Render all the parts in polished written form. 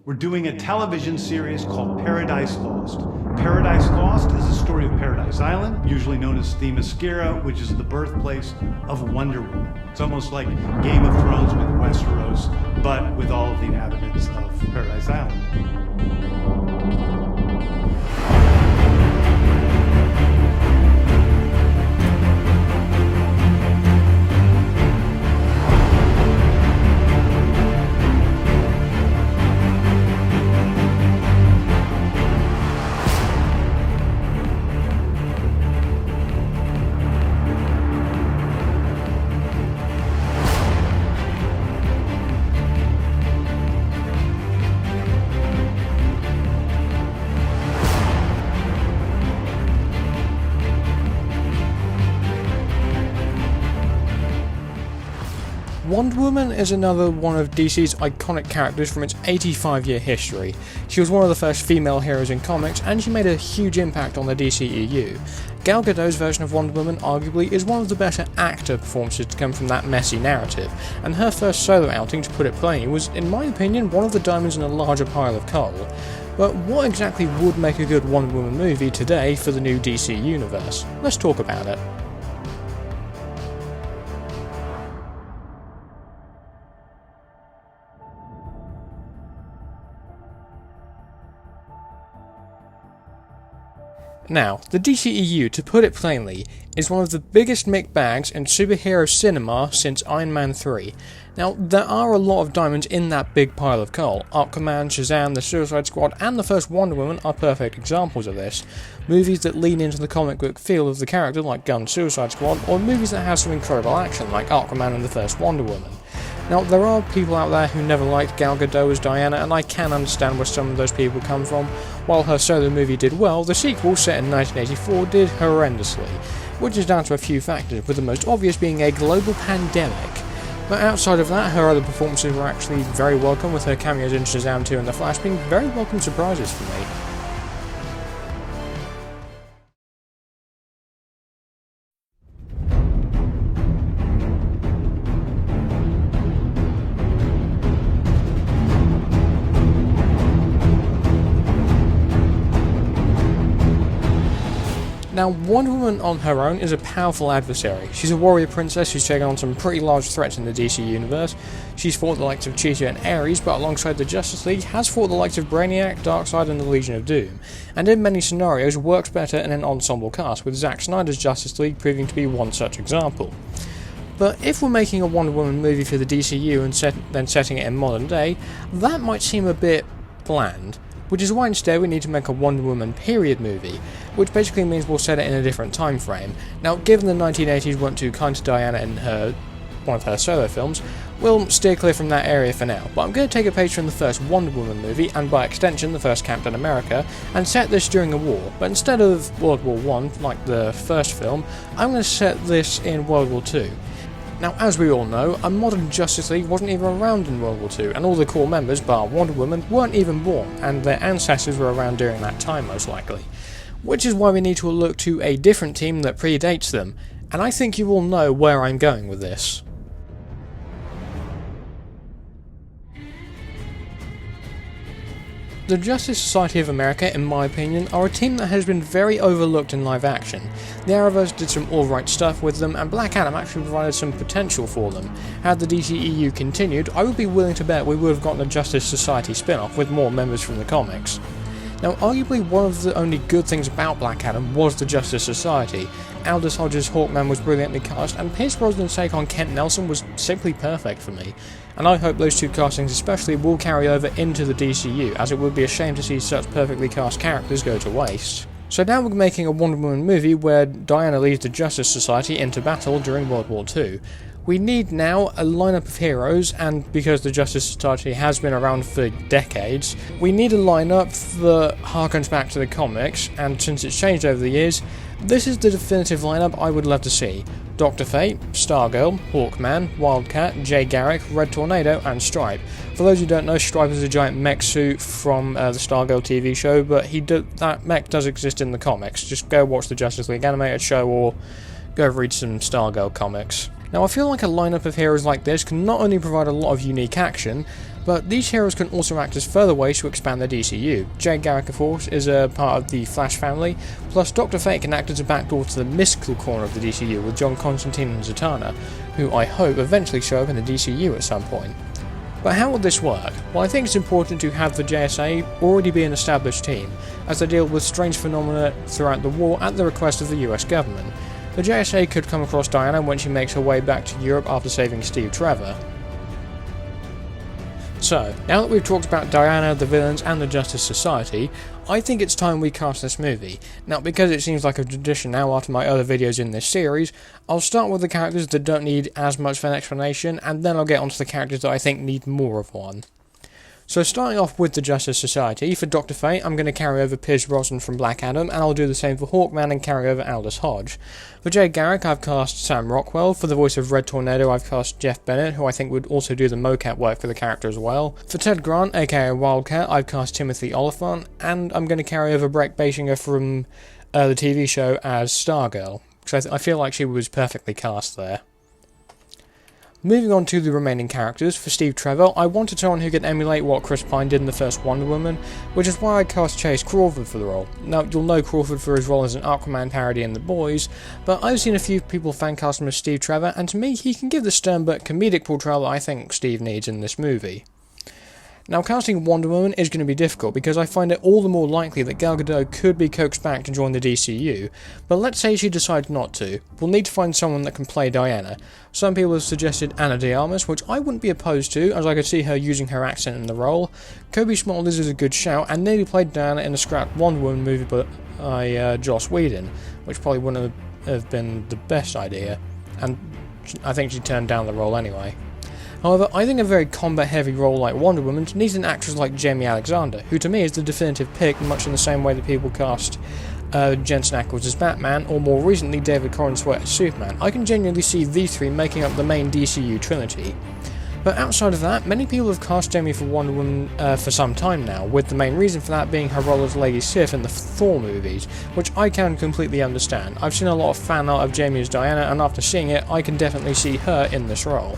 we're doing a television series called Paradise Lost. Paradise Lost is the story of Paradise Island, usually known as Themyscira, which is the birthplace of Wonder Woman. It's almost like Game of Thrones with Westeros, but with all of the inhabitants of Paradise Island. Wonder Woman is another one of DC's iconic characters from its 85-year history. She was one of the first female heroes in comics, and she made a huge impact on the DCEU. Gal Gadot's version of Wonder Woman arguably is one of the better actor performances to come from that messy narrative, and her first solo outing, to put it plainly, was, in my opinion, one of the diamonds in a larger pile of coal. But what exactly would make a good Wonder Woman movie today for the new DC universe? Let's talk about it. Now, the DCEU, to put it plainly, is one of the biggest mixed bags in superhero cinema since Iron Man 3. Now, there are a lot of diamonds in that big pile of coal. Aquaman, Shazam, The Suicide Squad, and the first Wonder Woman are perfect examples of this. Movies that lean into the comic book feel of the character, like Gunn's Suicide Squad, or movies that have some incredible action, like Aquaman and the first Wonder Woman. Now, there are people out there who never liked Gal Gadot as Diana, and I can understand where some of those people come from. While her solo movie did well, the sequel, set in 1984, did horrendously, which is down to a few factors, with the most obvious being a global pandemic. But outside of that, her other performances were actually very welcome, with her cameos in Shazam 2 and The Flash being very welcome surprises for me. Now, Wonder Woman on her own is a powerful adversary. She's a warrior princess who's taken on some pretty large threats in the DC universe. She's fought the likes of Cheetah and Ares, but alongside the Justice League, has fought the likes of Brainiac, Darkseid and the Legion of Doom, and in many scenarios works better in an ensemble cast, with Zack Snyder's Justice League proving to be one such example. But if we're making a Wonder Woman movie for the DCU and then setting it in modern day, that might seem a bit bland. Which is why instead we need to make a Wonder Woman period movie, which basically means we'll set it in a different time frame. Now, given the 1980s weren't too kind to Diana in one of her solo films, we'll steer clear from that area for now, but I'm going to take a page from the first Wonder Woman movie, and by extension the first Captain America, and set this during a war, but instead of World War I, like the first film, I'm going to set this in World War II. Now, as we all know, a modern Justice League wasn't even around in World War II, and all the core members, bar Wonder Woman, weren't even born, and their ancestors were around during that time most likely. Which is why we need to look to a different team that predates them, and I think you all know where I'm going with this. The Justice Society of America, in my opinion, are a team that has been very overlooked in live action. The Arrowverse did some alright stuff with them, and Black Adam actually provided some potential for them. Had the DCEU continued, I would be willing to bet we would have gotten a Justice Society spin-off with more members from the comics. Now, arguably one of the only good things about Black Adam was the Justice Society. Aldous Hodge's Hawkman was brilliantly cast, and Pierce Brosnan's take on Kent Nelson was simply perfect for me. And I hope those two castings especially will carry over into the DCU, as it would be a shame to see such perfectly cast characters go to waste. So now we're making a Wonder Woman movie where Diana leads the Justice Society into battle during World War II. We need now a lineup of heroes, and because the Justice Society has been around for decades, we need a lineup that harkens back to the comics, and since it's changed over the years, this is the definitive lineup I would love to see. Dr. Fate, Stargirl, Hawkman, Wildcat, Jay Garrick, Red Tornado, and Stripe. For those who don't know, Stripe is a giant mech suit from the Stargirl TV show, but that mech does exist in the comics. Just go watch the Justice League animated show or go read some Stargirl comics. Now, I feel like a lineup of heroes like this can not only provide a lot of unique action, But these heroes can also act as further ways to expand the DCU. Jay Garrick, of course, is a part of the Flash family, plus Dr. Fate can act as a backdoor to the mystical corner of the DCU with John Constantine and Zatanna, who I hope eventually show up in the DCU at some point. But how will this work? Well, I think it's important to have the JSA already be an established team, as they deal with strange phenomena throughout the war at the request of the US government. The JSA could come across Diana when she makes her way back to Europe after saving Steve Trevor. So, now that we've talked about Diana, the villains, and the Justice Society, I think it's time we cast this movie. Now, because it seems like a tradition now after my other videos in this series, I'll start with the characters that don't need as much of an explanation, and then I'll get onto the characters that I think need more of one. So starting off with the Justice Society, for Dr. Fate I'm going to carry over Pierce Brosnan from Black Adam, and I'll do the same for Hawkman and carry over Aldous Hodge. For Jay Garrick I've cast Sam Rockwell, for the voice of Red Tornado I've cast Jeff Bennett, who I think would also do the mocap work for the character as well. For Ted Grant, aka Wildcat, I've cast Timothy Oliphant, and I'm going to carry over Breck Basinger from the TV show as Stargirl, because I feel like she was perfectly cast there. Moving on to the remaining characters, for Steve Trevor, I wanted someone who could emulate what Chris Pine did in the first Wonder Woman, which is why I cast Chase Crawford for the role. Now, you'll know Crawford for his role as an Aquaman parody in The Boys, but I've seen a few people fan cast him as Steve Trevor, and to me, he can give the stern but comedic portrayal that I think Steve needs in this movie. Now, casting Wonder Woman is going to be difficult because I find it all the more likely that Gal Gadot could be coaxed back to join the DCU, but let's say she decides not to. We'll need to find someone that can play Diana. Some people have suggested Ana de Armas, which I wouldn't be opposed to, as I could see her using her accent in the role. Kobe Smulders is a good shout, and nearly played Diana in a scrap Wonder Woman movie by Joss Whedon, which probably wouldn't have been the best idea, and I think she turned down the role anyway. However, I think a very combat-heavy role like Wonder Woman needs an actress like Jamie Alexander, who to me is the definitive pick, much in the same way that people cast Jensen Ackles as Batman, or more recently David Corenswet as Superman. I can genuinely see these three making up the main DCU trilogy. But outside of that, many people have cast Jamie for Wonder Woman for some time now, with the main reason for that being her role as Lady Sif in the Thor movies, which I can completely understand. I've seen a lot of fan art of Jamie as Diana, and after seeing it, I can definitely see her in this role.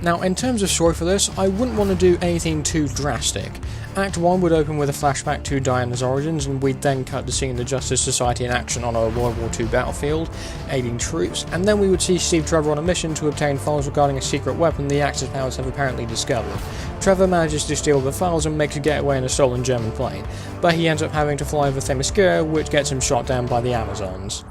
Now, in terms of story for this, I wouldn't want to do anything too drastic. Act 1 would open with a flashback to Diana's origins, and we'd then cut to seeing the Justice Society in action on a World War II battlefield, aiding troops, and then we would see Steve Trevor on a mission to obtain files regarding a secret weapon the Axis powers have apparently discovered. Trevor manages to steal the files and makes a getaway in a stolen German plane, but he ends up having to fly over Themyscira, which gets him shot down by the Amazons.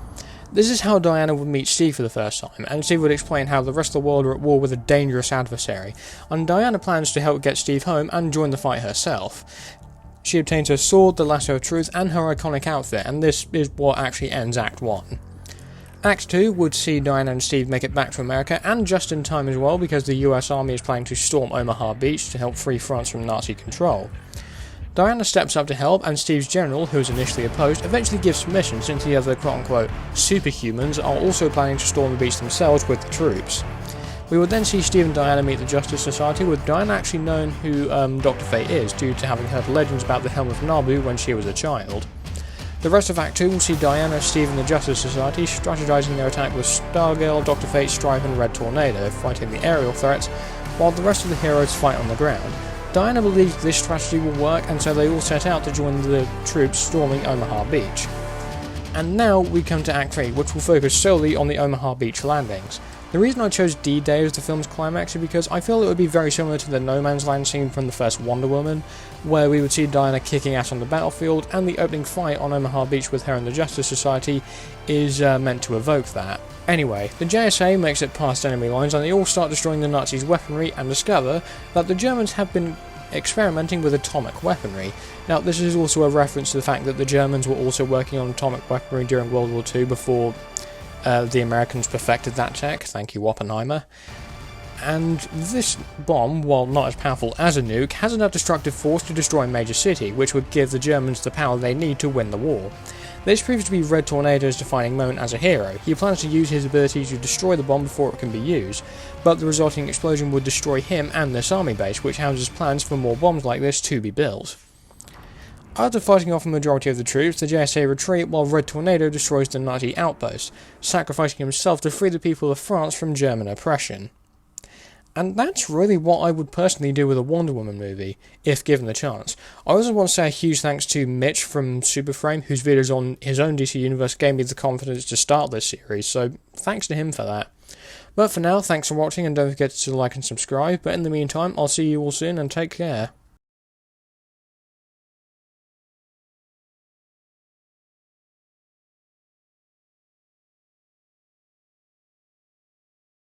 This is how Diana would meet Steve for the first time, and Steve would explain how the rest of the world are at war with a dangerous adversary, and Diana plans to help get Steve home and join the fight herself. She obtains her sword, the Lasso of Truth, and her iconic outfit, and this is what actually ends Act 1. Act 2 would see Diana and Steve make it back to America, and just in time as well, because the US Army is planning to storm Omaha Beach to help free France from Nazi control. Diana steps up to help, and Steve's general, who was initially opposed, eventually gives permission since the other quote-unquote superhumans are also planning to storm the beach themselves with the troops. We would then see Steve and Diana meet the Justice Society, with Diana actually knowing who Dr. Fate is, due to having heard legends about the Helm of Nabu when she was a child. The rest of Act 2 will see Diana, Steve and the Justice Society strategizing their attack with Stargirl, Dr. Fate, Stripe and Red Tornado, fighting the aerial threats, while the rest of the heroes fight on the ground. Diana believes this strategy will work, and so they all set out to join the troops storming Omaha Beach. And now we come to Act 3, which will focus solely on the Omaha Beach landings. The reason I chose D-Day as the film's climax is because I feel it would be very similar to the No Man's Land scene from the first Wonder Woman, where we would see Diana kicking ass on the battlefield, and the opening fight on Omaha Beach with her and the Justice Society is meant to evoke that. Anyway, the JSA makes it past enemy lines, and they all start destroying the Nazis' weaponry and discover that the Germans have been experimenting with atomic weaponry. Now, this is also a reference to the fact that the Germans were also working on atomic weaponry during World War II before the Americans perfected that tech. Thank you, Oppenheimer. And this bomb, while not as powerful as a nuke, has enough destructive force to destroy a major city, which would give the Germans the power they need to win the war. This proves to be Red Tornado's defining moment as a hero. He plans to use his ability to destroy the bomb before it can be used, but the resulting explosion would destroy him and this army base, which houses plans for more bombs like this to be built. After fighting off a majority of the troops, the JSA retreat while Red Tornado destroys the Nazi outpost, sacrificing himself to free the people of France from German oppression. And that's really what I would personally do with a Wonder Woman movie, if given the chance. I also want to say a huge thanks to Mitch from Superframe, whose videos on his own DC Universe gave me the confidence to start this series, so thanks to him for that. But for now, thanks for watching, and don't forget to like and subscribe, but in the meantime, I'll see you all soon, and take care.